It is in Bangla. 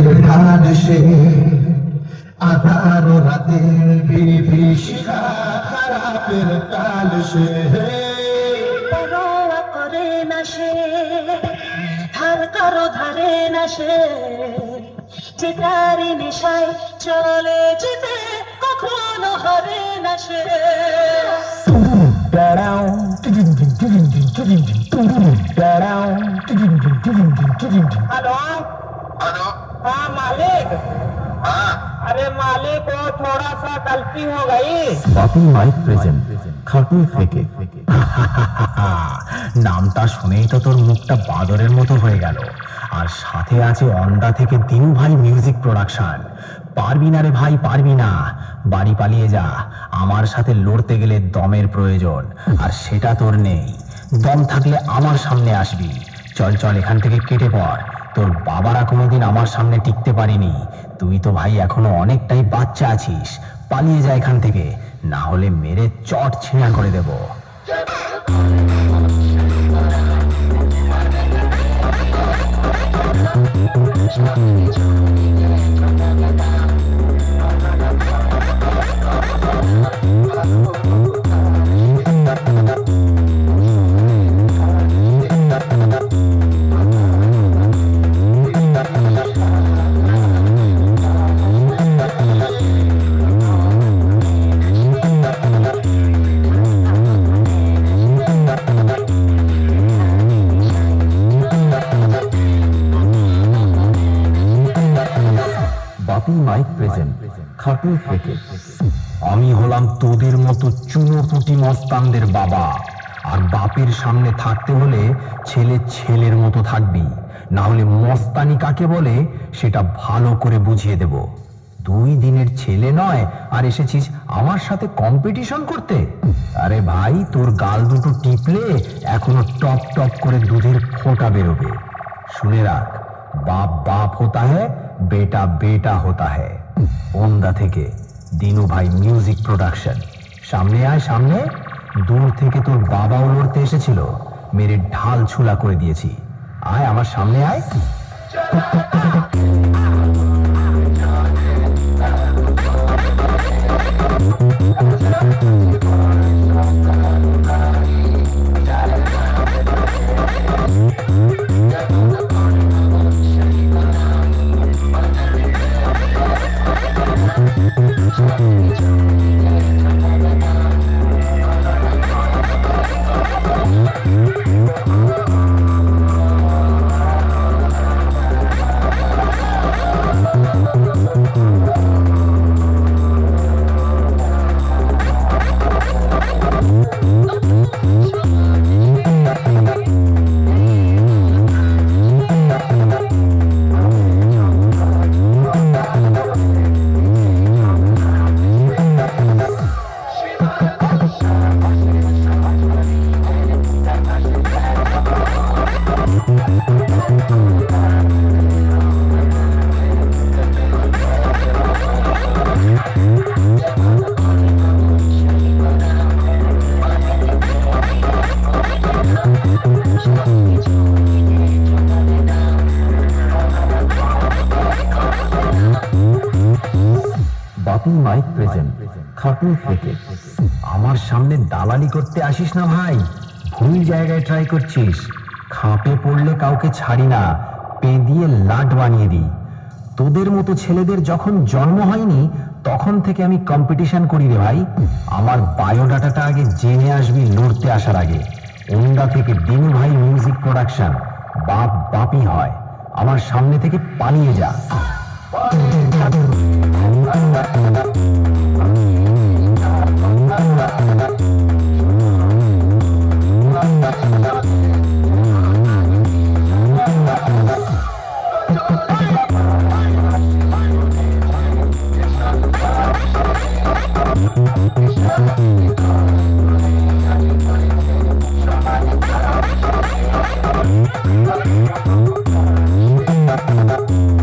প্রেমের ঢাল সে, আধার রাতের বিভীষিকা, খারাপের কাল সে। পরোয়া করে না সে, ধার কারো ধারে না সে, যে তারি নেশায় চলে যেতে কখনো হারে না সে। Hello hello. हाँ मालिक। हाँ अरे मालिक वो थोड़ा सा गलती हो गई। বাপি মাইক প্রেজেন্ট খাটুই থেকে। নামটা শুনেই তো তোর মুখটা বাদরের মতো হয়ে গেল। আর সাথে আছে অন্ডা থেকে দিনু ভাই মিউজিক প্রোডাকশন। পারবি না রে ভাই, পারবি না। বাড়ি পালিয়ে যা, আমার সাথে লড়তে গেলে দমের প্রয়োজন, আর সেটা তোর নেই। দম থাকলে আমার সামনে আসবি। চল চল এখান থেকে কেটে পড়। তোর বাবারা কোনোদিন আমার সামনে টিকতে পারিনি। তুই তো ভাই এখনো অনেকটাই বাচ্চা আছিস। পালিয়ে যা এখান থেকে, না হলে মেরে চট ছিঁড়া করে দেব। বাপি মাইক প্রেজেন্ট খাটুই থেকে। আমি হলাম তোদের মতো চুনোপুটি মস্তানদের বাবা, আর বাপের সামনে থাকতে হলে ছেলে ছেলের মতো থাকবি, না হলে মস্তানি কাকে বলে সেটা ভালো করে বুঝিয়ে দেব। 2 দিনের ছেলে নয় আর এসেছিস আমার সাথে কম্পিটিশন করতে? আরে ভাই, তোর গাল দুটো টিপলে এখনো টপ টপ করে দুধের ফোঁটা বেরোবে। শুনে রাখ, बाप बाप होता है, बेटा बेटा होता है। ओंदा থেকে দিনু ভাই মিউজিক প্রোডাকশন। সামনে আয় সামনে। দূর থেকে তোর বাবাও লড়তে এসেছিল, মেরে ঢাল ছুলা করে দিয়েছি। আয় আমার সামনে আয়। বাপি মাইক প্রেজেন্ট খাটুই থেকে। আমার সামনে দালালি করতে আসিস না ভাই, ভুল জায়গায় ট্রাই করছিস। খাপে পড়লে কাউকে ছাড়ি না, পে দিয়ে লাট বানিয়ে দিই। তোদের মতো ছেলেদের যখন জন্ম হয়নি তখন থেকে আমি কম্পিটিশন করি রে ভাই। আমার বায়োডাটাটা আগে জেনে আসবি লড়তে আসার আগে। ওন্ডা থেকে দিনু ভাই মিউজিক প্রোডাকশন। বাপ বাপই হয়। আমার সামনে থেকে পালিয়ে যা। Thank you.